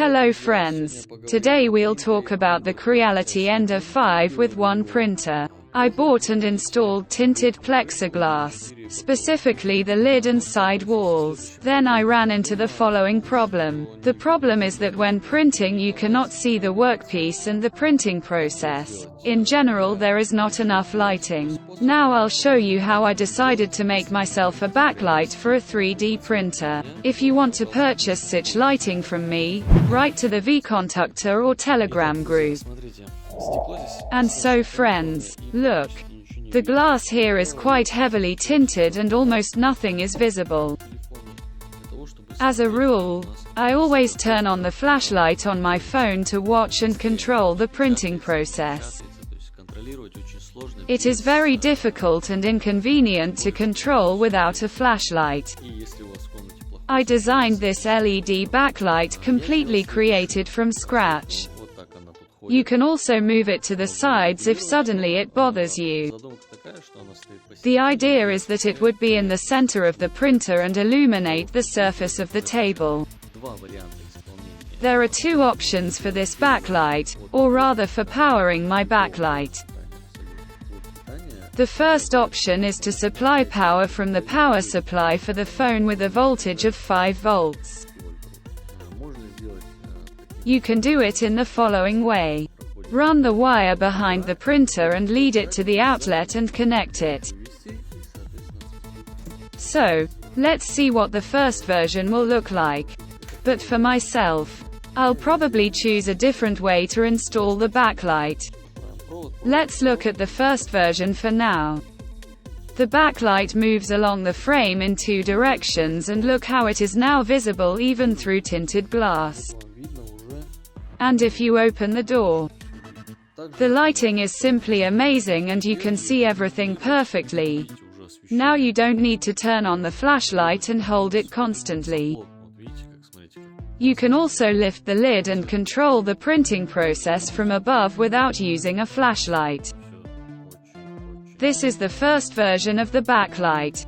Hello friends. Today we'll talk about the Creality Ender 5 with one printer. I bought and installed tinted plexiglass, specifically the lid and side walls. Then I ran into the following problem. The problem is that when printing you cannot see the workpiece and the printing process. In general there is not enough lighting. Now I'll show you how I decided to make myself a backlight for a 3D printer. If you want to purchase such lighting from me, write to the vContactor or Telegram group. And so friends, look. The glass here is quite heavily tinted and almost nothing is visible. As a rule, I always turn on the flashlight on my phone to watch and control the printing process. It is very difficult and inconvenient to control without a flashlight. I designed this LED backlight completely created from scratch. You can also move it to the sides if suddenly it bothers you. The idea is that it would be in the center of the printer and illuminate the surface of the table. There are two options for this backlight, or rather for powering my backlight. The first option is to supply power from the power supply for the phone with a voltage of 5 volts. You can do it in the following way. Run the wire behind the printer and lead it to the outlet and connect it. So, let's see what the first version will look like. But for myself, I'll probably choose a different way to install the backlight. Let's look at the first version for now. The backlight moves along the frame in two directions, and look how it is now visible even through tinted glass. And if you open the door, the lighting is simply amazing and you can see everything perfectly. Now you don't need to turn on the flashlight and hold it constantly. You can also lift the lid and control the printing process from above without using a flashlight. This is the first version of the backlight.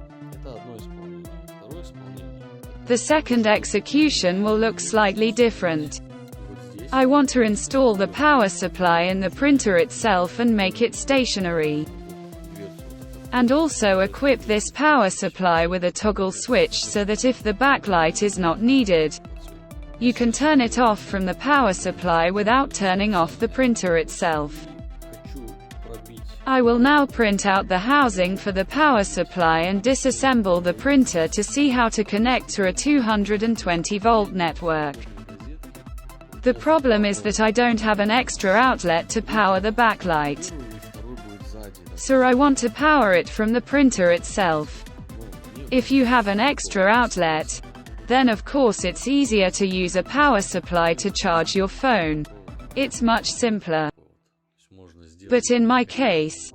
The second execution will look slightly different. I want to install the power supply in the printer itself and make it stationary. And also equip this power supply with a toggle switch so that if the backlight is not needed, you can turn it off from the power supply without turning off the printer itself. I will now print out the housing for the power supply and disassemble the printer to see how to connect to a 220-volt network. The problem is that I don't have an extra outlet to power the backlight. So I want to power it from the printer itself. If you have an extra outlet, then of course it's easier to use a power supply to charge your phone. It's much simpler. But in my case,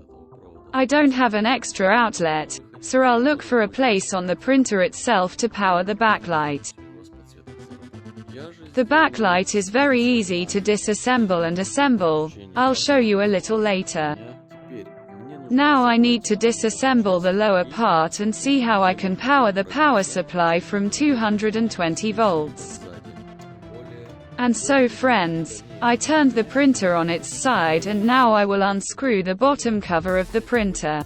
I don't have an extra outlet, so I'll look for a place on the printer itself to power the backlight. The backlight is very easy to disassemble and assemble. I'll show you a little later. Now I need to disassemble the lower part and see how I can power the power supply from 220 volts. And so friends, I turned the printer on its side and now I will unscrew the bottom cover of the printer.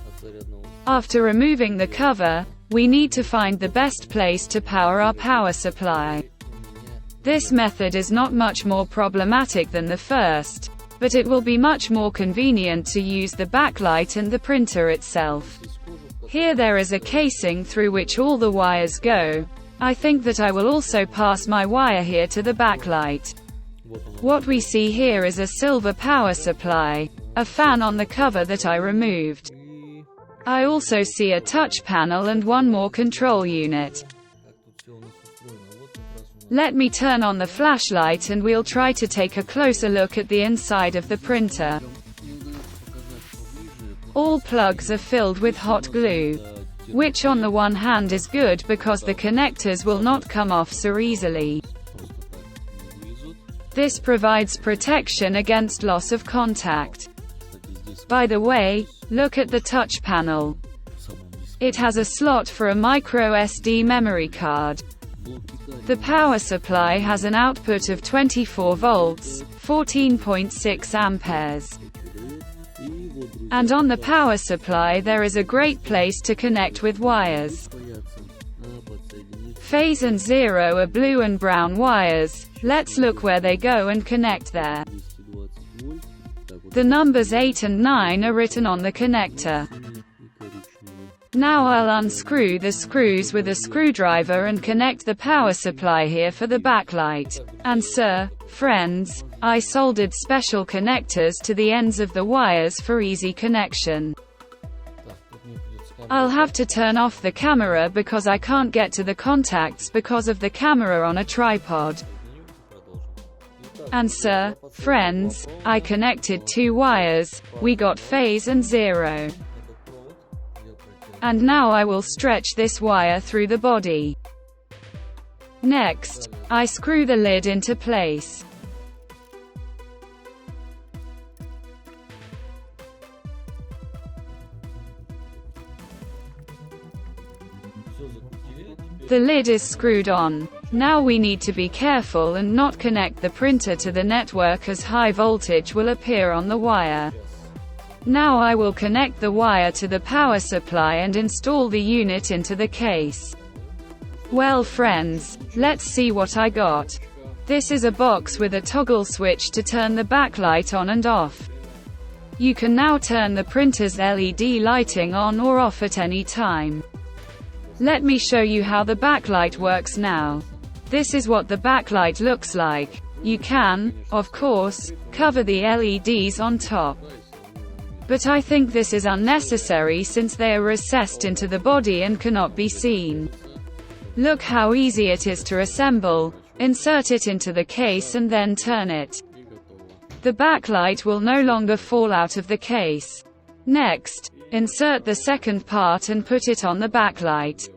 After removing the cover, we need to find the best place to power our power supply. This method is not much more problematic than the first, but it will be much more convenient to use the backlight and the printer itself. Here there is a casing through which all the wires go. I think that I will also pass my wire here to the backlight. What we see here is a silver power supply, a fan on the cover that I removed. I also see a touch panel and one more control unit. Let me turn on the flashlight and we'll try to take a closer look at the inside of the printer. All plugs are filled with hot glue, which on the one hand is good because the connectors will not come off so easily. This provides protection against loss of contact. By the way, look at the touch panel. It has a slot for a micro SD memory card. The power supply has an output of 24 volts, 14.6 amperes. And on the power supply there is a great place to connect with wires. Phase and zero are blue and brown wires. Let's look where they go and connect there. The numbers 8 and 9 are written on the connector. Now I'll unscrew the screws with a screwdriver and connect the power supply here for the backlight. And friends, I soldered special connectors to the ends of the wires for easy connection. I'll have to turn off the camera because I can't get to the contacts because of the camera on a tripod. And friends, I connected 2 wires, we got phase and zero. And now I will stretch this wire through the body. Next, I screw the lid into place. The lid is screwed on. Now we need to be careful and not connect the printer to the network as high voltage will appear on the wire. Now I will connect the wire to the power supply and install the unit into the case. Well friends, let's see what I got. This is a box with a toggle switch to turn the backlight on and off. You can now turn the printer's LED lighting on or off at any time. Let me show you how the backlight works now. This is what the backlight looks like. You can, of course, cover the LEDs on top. But I think this is unnecessary since they are recessed into the body and cannot be seen. Look how easy it is to assemble. Insert it into the case and then turn it. The backlight will no longer fall out of the case. Next, insert the second part and put it on the backlight.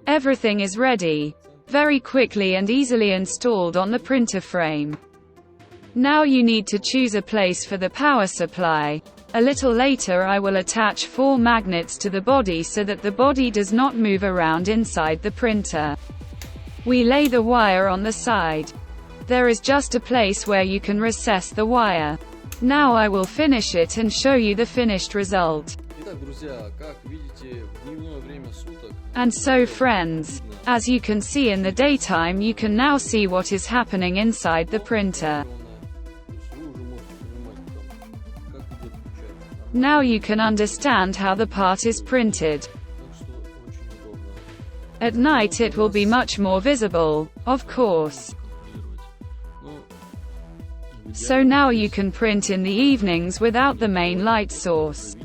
Everything is ready. Very quickly and easily installed on the printer frame. Now you need to choose a place for the power supply. A little later I will attach 4 magnets to the body so that the body does not move around inside the printer. We lay the wire on the side. There is just a place where you can recess the wire. Now I will finish it and show you the finished result. And so friends, as you can see in the daytime you can now see what is happening inside the printer. Now you can understand how the part is printed. At night it will be much more visible, of course. So now you can print in the evenings without the main light source.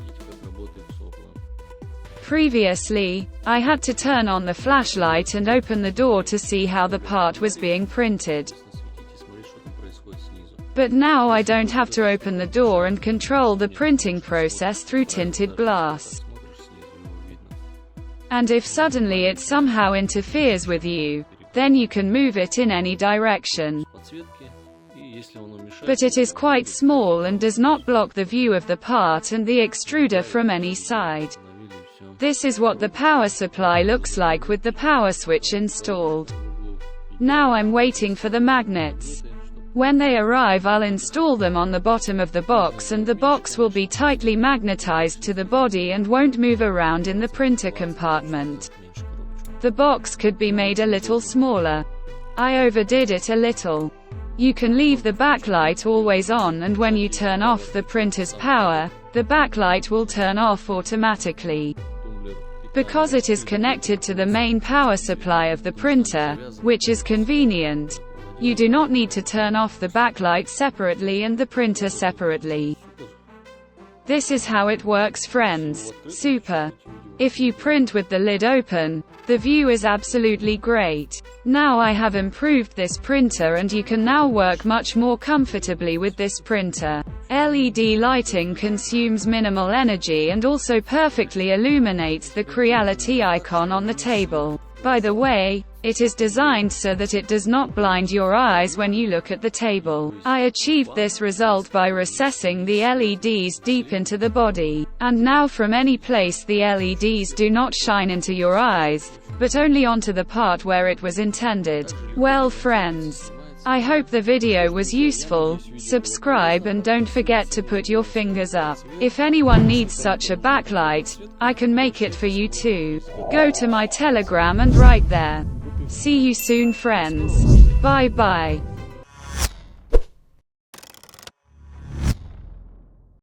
Previously, I had to turn on the flashlight and open the door to see how the part was being printed. But now I don't have to open the door and control the printing process through tinted glass. And if suddenly it somehow interferes with you, then you can move it in any direction. But it is quite small and does not block the view of the part and the extruder from any side. This is what the power supply looks like with the power switch installed. Now I'm waiting for the magnets. When they arrive I'll install them on the bottom of the box and the box will be tightly magnetized to the body and won't move around in the printer compartment. The box could be made a little smaller. I overdid it a little. You can leave the backlight always on and when you turn off the printer's power, the backlight will turn off automatically. Because it is connected to the main power supply of the printer, which is convenient, you do not need to turn off the backlight separately and the printer separately. This is how it works friends. Super. If you print with the lid open, the view is absolutely great. Now I have improved this printer and you can now work much more comfortably with this printer. LED lighting consumes minimal energy and also perfectly illuminates the Creality icon on the table. By the way, it is designed so that it does not blind your eyes when you look at the table. I achieved this result by recessing the LEDs deep into the body. And now from any place the LEDs do not shine into your eyes, but only onto the part where it was intended. Well friends, I hope the video was useful. Subscribe and don't forget to put your fingers up. If anyone needs such a backlight, I can make it for you too. Go to my Telegram and write there. See you soon friends. Bye bye.